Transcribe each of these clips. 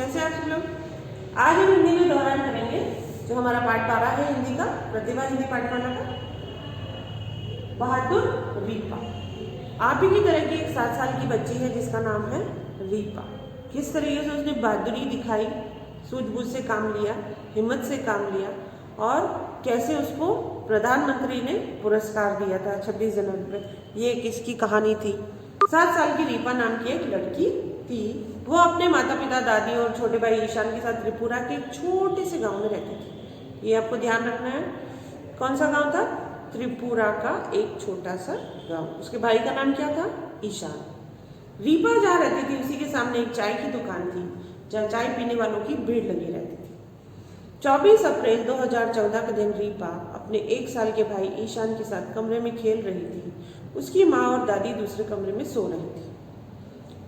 कैसे आप सब लोग? आज हम हिंदी में दोहरान करेंगे जो हमारा पाठ 12 है हिंदी का, प्रतिभा हिंदी पाठमाला का। बहादुर रीपा। आप ही की तरह की एक 7 साल की बच्ची है जिसका नाम है रीपा। किस तरीके से उसने बहादुरी दिखाई, सूझबूझ से काम लिया, हिम्मत से काम लिया और कैसे उसको प्रधानमंत्री ने पुरस्कार दिया था 26 जनवरी पे। ये किसकी कहानी थी? 7 साल की रीपा नाम की एक लड़की थी। वो अपने माता पिता, दादी और छोटे भाई ईशान के साथ त्रिपुरा के एक छोटे से गांव में रहती थी। ये आपको ध्यान रखना है। कौन सा गांव था? त्रिपुरा का एक छोटा सा गांव। उसके भाई का नाम क्या था? ईशान। रीपा जहाँ रहती थी उसी के सामने एक चाय की दुकान थी जहाँ चाय पीने वालों की भीड़ लगी रहती थी। 24 अप्रैल 2014 के दिन रीपा अपने 1 साल के भाई ईशान के साथ कमरे में खेल रही थी। उसकी माँ और दादी दूसरे कमरे में सो रही थी।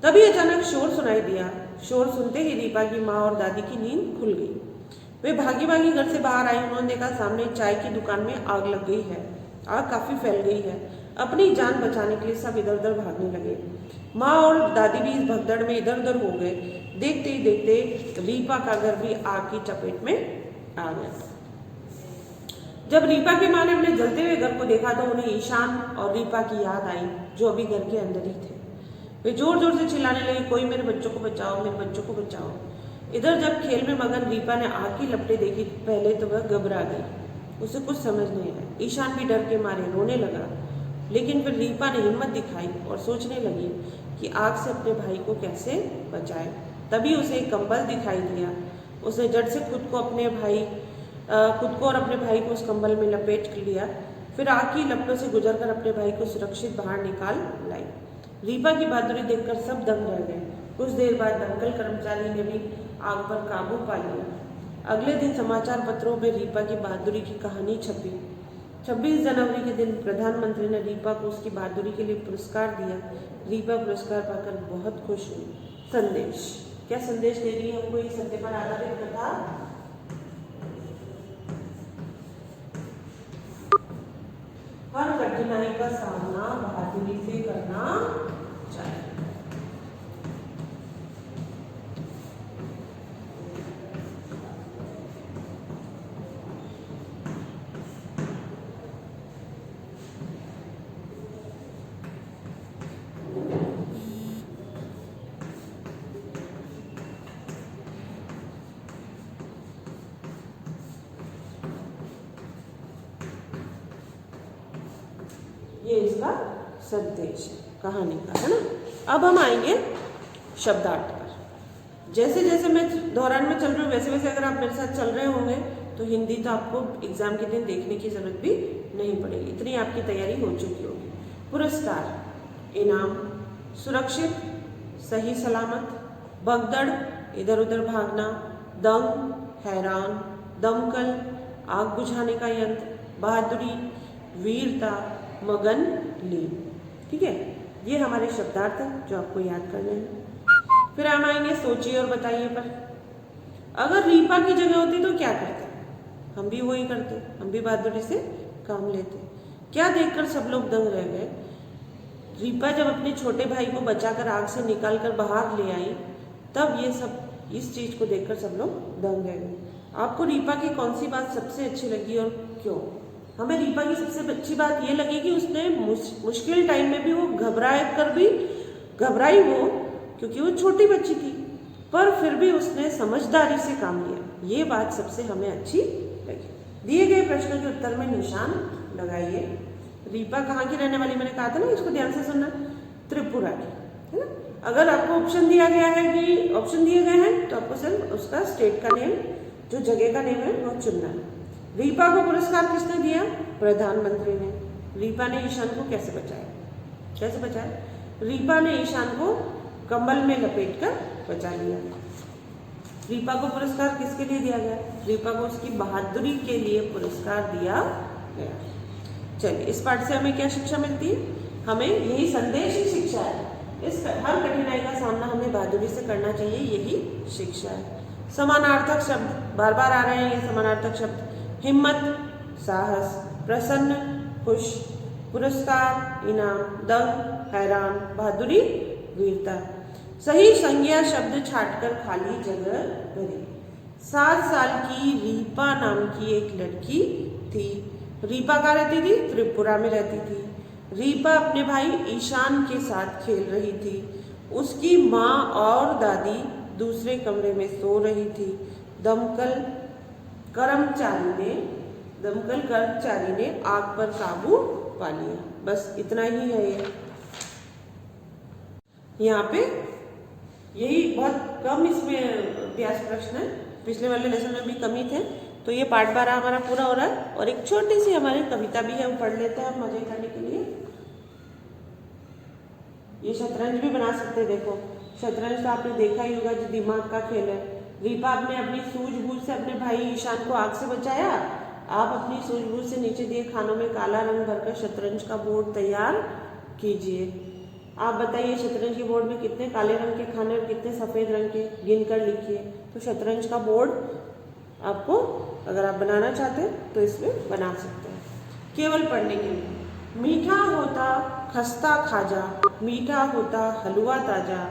तभी अचानक शोर सुनाई दिया। शोर सुनते ही रीपा की माँ और दादी की नींद खुल गई। वे भागी भागी घर से बाहर आई। उन्होंने देखा सामने चाय की दुकान में आग लग गई है। आग काफी फैल गई है। अपनी जान बचाने के लिए सब इधर उधर भागने लगे। माँ और दादी भी इस भगदड़ में इधर उधर हो गए। देखते ही देखते रीपा का घर भी आग की चपेट में आ गया। जब रीपा की माँ ने अपने जलते हुए घर को देखा तो उन्हें ईशान और रीपा की याद आई जो अभी घर के अंदर ही थे। वे जोर जोर से चिल्लाने लगे, कोई मेरे बच्चों को बचाओ, मेरे बच्चों को बचाओ। इधर जब खेल में मगन रीपा ने आग की लपटें देखी, पहले तो वह घबरा गई। उसे कुछ समझ नहीं आया। ईशान भी डर के मारे रोने लगा। लेकिन फिर रीपा ने हिम्मत दिखाई और सोचने लगी कि आग से अपने भाई को कैसे बचाए। तभी उसे एक कंबल दिखाई दिया। उसने झट से खुद को और अपने भाई को उस कंबल में लपेट लिया। फिर आग की लपटों से गुजरकर अपने भाई को सुरक्षित बाहर निकाल लाई। रीपा की बहादुरी देखकर सब दंग रह गए। कुछ देर बाद दमकल कर्मचारी ने भी आग पर काबू पा लिया। अगले दिन समाचार पत्रों में रीपा की बहादुरी की कहानी छपी। 26 जनवरी के दिन प्रधानमंत्री ने रीपा को उसकी बहादुरी के लिए पुरस्कार दिया। रीपा पुरस्कार पाकर बहुत खुश हुई। संदेश, क्या संदेश दे रही है हमको ये सत्य पर आधारित कथा? हर कठिनाई का सामना बहादुरी से करना चाहिए। ये इसका संदेश है कहानी का, है ना। अब हम आएंगे शब्दार्थ पर। जैसे जैसे मैं दोहरान में चल रही हूँ वैसे वैसे अगर आप मेरे साथ चल रहे होंगे तो हिंदी तो आपको एग्जाम के दिन देखने की जरूरत भी नहीं पड़ेगी, इतनी आपकी तैयारी हो चुकी होगी। पुरस्कार, इनाम, सुरक्षित, सही सलामत, भगदड़, इधर उधर भागना, दंग, हैरान, दमकल, आग बुझाने का यंत्र, बहादुरी, वीरता, मगन, लीन। ठीक है, ये हमारे शब्दार्थ हैं जो आपको याद करने हैं। फिर हम आएंगे सोचिए और बताइए पर। अगर रीपा की जगह होती तो क्या करते? हम भी वही करते, हम भी बहादुरी से काम लेते। क्या देखकर सब लोग दंग रह गए। रीपा जब अपने छोटे भाई को बचाकर आग से निकालकर बाहर ले आई तब इस चीज को देखकर सब लोग दंग रह गए। आपको रीपा की कौन सी बात सबसे अच्छी लगी और क्यों? हमें रीपा की सबसे अच्छी बात ये लगी कि उसने मुश्किल टाइम में भी वो घबराई वो, क्योंकि वो छोटी बच्ची थी, पर फिर भी उसने समझदारी से काम लिया। ये बात सबसे हमें अच्छी लगी। दिए गए प्रश्न के उत्तर में निशान लगाइए। रीपा कहाँ की रहने वाली? मैंने कहा था ना, इसको ध्यान से सुनना। त्रिपुरा की, है ना। अगर आपको ऑप्शन दिए गए हैं तो आपको सिर्फ उसका स्टेट का नेम, जो जगह का नेम है वो चुनना है। रीपा को पुरस्कार किसने दिया? प्रधानमंत्री ने। रीपा ने ईशान को कैसे बचाया? रीपा ने ईशान को कंबल में लपेटकर बचा लिया। रीपा को पुरस्कार किसके लिए दिया गया? रीपा को उसकी बहादुरी के लिए पुरस्कार दिया गया। चलिए, इस पाठ से हमें क्या शिक्षा मिलती है? हमें यही संदेश ही शिक्षा है। हर कठिनाई का सामना हमें बहादुरी से करना चाहिए, यही शिक्षा है। समानार्थक शब्द बार बार आ रहे हैं। ये समानार्थक शब्द हिम्मत, साहस, प्रसन्न, खुश, पुरस्कार, इनाम, दंग, हैरान, बहादुरी, वीरता। सही संज्ञा शब्द छाटकर खाली जगह भरी। 7 साल की रीपा नाम की एक लड़की थी। रीपा कहाँ रहती थी? त्रिपुरा में रहती थी। रीपा अपने भाई ईशान के साथ खेल रही थी। उसकी माँ और दादी दूसरे कमरे में सो रही थी। दमकल कर्मचारी ने आग पर काबू पा लिया। बस इतना ही है ये। यहाँ पे यही बहुत कम इसमें अभ्यास प्रश्न है, पिछले वाले लेसन में भी कम ही थे। तो ये पाठ 12 हमारा पूरा हो रहा है और एक छोटी सी हमारी कविता भी है, वो पढ़ लेते हैं हम मजे करने के लिए। ये शतरंज भी बना सकते हैं। देखो शतरंज तो आपने देखा ही होगा, जो दिमाग का खेल है। रीपा ने अपनी सूझबूझ से अपने भाई ईशान को आग से बचाया। आप अपनी सूझबूझ से नीचे दिए खानों में काला रंग भरकर शतरंज का बोर्ड तैयार कीजिए। आप बताइए शतरंज के बोर्ड में कितने काले रंग के खाने और कितने सफ़ेद रंग के, गिनकर लिखिए। तो शतरंज का बोर्ड आपको अगर आप बनाना चाहते हैं तो इसमें बना सकते हैं। केवल पढ़ने के लिए। मीठा होता खस्ता खाजा, मीठा होता हलवा ताजा,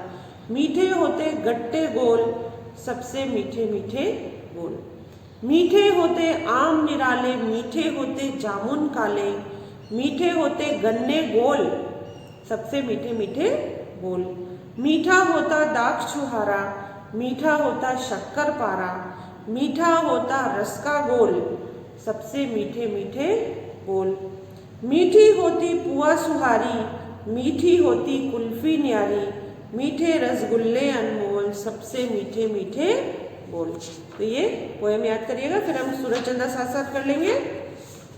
मीठे होते गट्टे गोल, सबसे मीठे मीठे बोल। मीठे होते आम निराले, मीठे होते जामुन काले, मीठे होते गन्ने गोल, सबसे मीठे मीठे बोल। मीठा होता दाख छुहारा, मीठा होता शक्कर पारा, मीठा होता रस का गोल, सबसे मीठे मीठे बोल। मीठी होती पुआ सुहारी, मीठी होती कुल्फी न्यारी, मीठे रसगुल्ले अनमोल, सबसे मीठे मीठे बोल। तो ये पोएम याद करिएगा। फिर हम सूरज चंदा साथ साथ कर लेंगे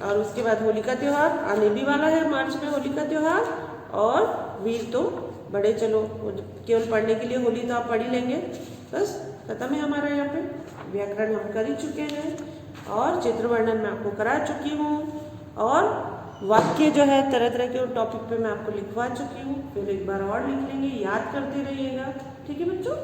और उसके बाद होली का त्यौहार आने भी वाला है। मार्च में होली का त्यौहार और वीर तो बड़े चलो, केवल पढ़ने के लिए होली तो आप पढ़ ही लेंगे। बस खत्म है हमारा। यहाँ पे व्याकरण हम कर ही चुके हैं और चित्र वर्णन मैं आपको करा चुकी हूँ और वाक्य जो है तरह तरह के टॉपिक पे मैं आपको लिखवा चुकी हूँ। फिर एक बार और लिख लेंगे, याद करते रहिएगा। ठीक है बच्चों।